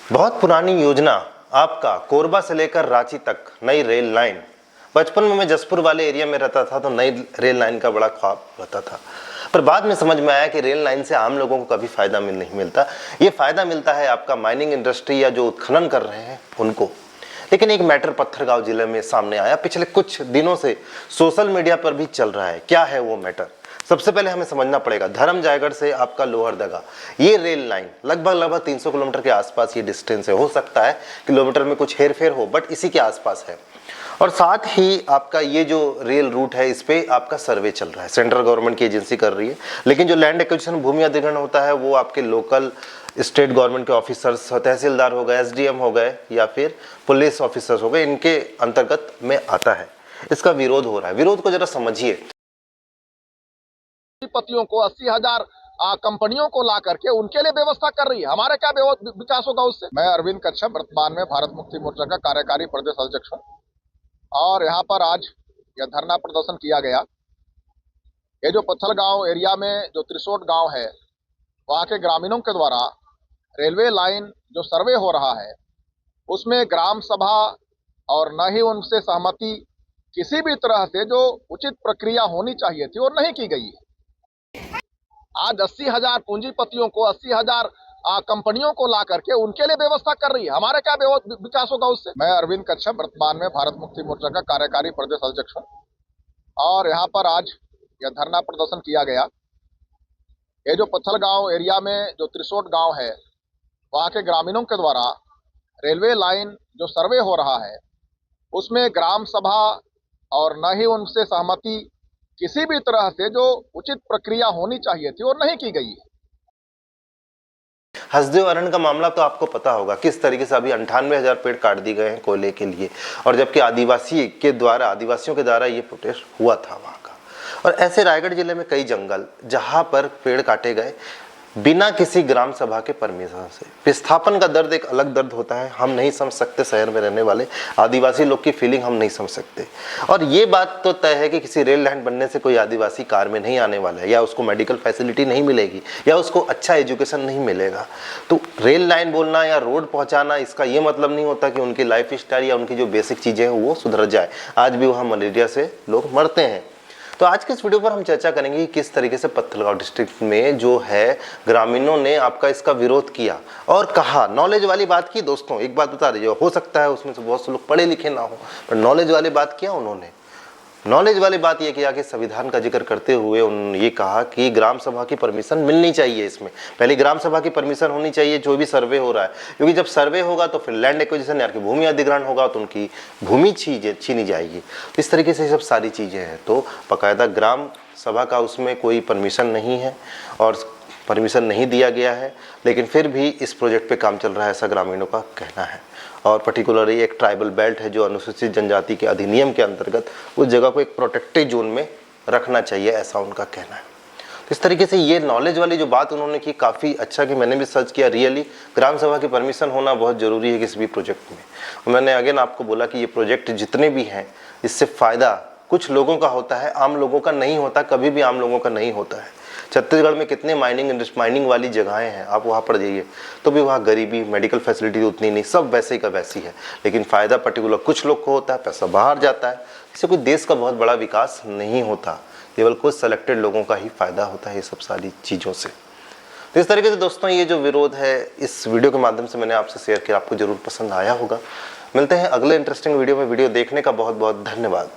बहुत पुरानी योजना आपका कोरबा से लेकर रांची तक नई रेल लाइन। बचपन में मैं जसपुर वाले एरिया में रहता था तो नई रेल लाइन का बड़ा ख्वाब रहता था, पर बाद में समझ में आया कि रेल लाइन से आम लोगों को कभी फायदा नहीं मिलता। ये फायदा मिलता है आपका माइनिंग इंडस्ट्री या जो उत्खनन कर रहे हैं उनको। लेकिन एक मैटर पत्थरगांव जिले में सामने आया, पिछले कुछ दिनों से सोशल मीडिया पर भी चल रहा है। क्या है वो मैटर? सबसे पहले हमें समझना पड़ेगा, धर्म जयगढ़ से आपका लोहरदगा ये रेल लाइन लगभग 300 किलोमीटर के आसपास ये डिस्टेंस है। हो सकता है किलोमीटर में कुछ हेरफेर हो, बट इसी के आसपास है। और साथ ही आपका ये जो रेल रूट है इस पे आपका सर्वे चल रहा है, सेंट्रल गवर्नमेंट की एजेंसी कर रही है। लेकिन जो लैंड एक्विजिशन भूमि अधिग्रहण होता है वो आपके लोकल स्टेट गवर्नमेंट के ऑफिसर्स, तहसीलदार हो गए, एसडीएम हो गए या फिर पुलिस ऑफिसर्स हो गए, इनके अंतर्गत में आता है। इसका विरोध हो रहा है। विरोध को जरा समझिए। पतियों को 80,000 कंपनियों को ला करके उनके लिए व्यवस्था कर रही है। हमारे क्या विकास होगा उससे? मैं अरविंद कच्छप, वर्तमान में भारत मुक्ति मोर्चा का कार्यकारी प्रदेश अध्यक्ष हूँ और यहाँ पर आज यह धरना प्रदर्शन किया गया। ये जो पत्थलगांव एरिया में जो त्रिशोट गांव है, वहाँ के ग्रामीणों के द्वारा रेलवे लाइन जो सर्वे हो रहा है उसमें ग्राम सभा और न ही उनसे सहमति किसी भी तरह से जो उचित प्रक्रिया होनी चाहिए थी और नहीं की गई है। आज 80,000 पूंजीपतियों को 80,000 कंपनियों को ला करके उनके लिए व्यवस्था कर रही है। हमारे क्या विकास होगा उससे? मैं अरविंद कच्छप, वर्तमान में भारत मुक्ति मोर्चा का कार्यकारी प्रदेश अध्यक्ष हूँ और यहाँ पर आज यह धरना प्रदर्शन किया गया। ये जो पत्थलगांव एरिया में जो त्रिशोट गांव है, वहाँ के ग्रामीणों के द्वारा रेलवे लाइन जो सर्वे हो रहा है उसमें ग्राम सभा और न ही उनसे सहमति किसी भी तरह से जो उचित प्रक्रिया होनी चाहिए थी और नहीं की गई है। हसदेव अरण्य का मामला तो आपको पता होगा, किस तरीके से अभी 98,000 पेड़ काट दिए गए हैं कोयले के लिए, और जबकि आदिवासियों के द्वारा ये प्रोटेस्ट हुआ था वहाँ का। और ऐसे रायगढ़ जिले में कई जंगल जहाँ पर पेड़ काटे गए बिना किसी ग्राम सभा के परमिशन से। विस्थापन का दर्द एक अलग दर्द होता है, हम नहीं समझ सकते। शहर में रहने वाले आदिवासी लोग की फीलिंग हम नहीं समझ सकते। और ये बात तो तय है कि किसी रेल लाइन बनने से कोई आदिवासी कार में नहीं आने वाला है, या उसको मेडिकल फैसिलिटी नहीं मिलेगी, या उसको अच्छा एजुकेशन नहीं मिलेगा। तो रेल लाइन बोलना या रोड पहुँचाना, इसका ये मतलब नहीं होता कि उनकी लाइफ स्टाइल या उनकी जो बेसिक चीज़ें हैं वो सुधर जाए। आज भी वहाँ मलेरिया से लोग मरते हैं। तो आज के इस वीडियो पर हम चर्चा करेंगे कि किस तरीके से पत्थलगांव डिस्ट्रिक्ट में जो है ग्रामीणों ने आपका इसका विरोध किया और कहा। नॉलेज वाली बात की दोस्तों, एक बात बता दीजिए, हो सकता है उसमें से बहुत से लोग पढ़े लिखे ना हो, पर नॉलेज वाली बात किया उन्होंने। नॉलेज वाली बात ये किया कि संविधान का जिक्र करते हुए उन्होंने ये कहा कि ग्राम सभा की परमिशन मिलनी चाहिए। इसमें पहले ग्राम सभा की परमिशन होनी चाहिए जो भी सर्वे हो रहा है, क्योंकि जब सर्वे होगा तो फिर लैंड एक्विजिशन यानी कि भूमि अधिग्रहण होगा तो उनकी भूमि छीनी जाएगी। तो इस तरीके से सब सारी चीज़ें हैं। तो बाकायदा ग्राम सभा का उसमें कोई परमिशन नहीं है और परमिशन नहीं दिया गया है, लेकिन फिर भी इस प्रोजेक्ट पे काम चल रहा है, ऐसा ग्रामीणों का कहना है। और पर्टिकुलरली एक ट्राइबल बेल्ट है जो अनुसूचित जनजाति के अधिनियम के अंतर्गत उस जगह को एक प्रोटेक्टेड जोन में रखना चाहिए, ऐसा उनका कहना है। तो इस तरीके से ये नॉलेज वाली जो बात उन्होंने की, काफ़ी अच्छा कि मैंने भी सर्च किया। रियली ग्राम सभा की परमिशन होना बहुत ज़रूरी है किसी भी प्रोजेक्ट में। मैंने अगेन आपको बोला कि ये प्रोजेक्ट जितने भी हैं इससे फ़ायदा कुछ लोगों का होता है, आम लोगों का नहीं होता, कभी भी आम लोगों का नहीं होता है। छत्तीसगढ़ में कितने माइनिंग वाली जगहें हैं, आप वहाँ पर जाइए तो भी वहाँ गरीबी, मेडिकल फैसिलिटी उतनी नहीं, सब वैसे ही का वैसी है। लेकिन फ़ायदा पर्टिकुलर कुछ लोग को होता है, पैसा बाहर जाता है। इससे कोई देश का बहुत बड़ा विकास नहीं होता, केवल कुछ सेलेक्टेड लोगों का ही फ़ायदा होता है ये सब सारी चीज़ों से। तो इस तरीके से दोस्तों ये जो विरोध है इस वीडियो के माध्यम से मैंने आपसे शेयर किया, आपको ज़रूर पसंद आया होगा। मिलते हैं अगले इंटरेस्टिंग वीडियो में। वीडियो देखने का बहुत बहुत धन्यवाद।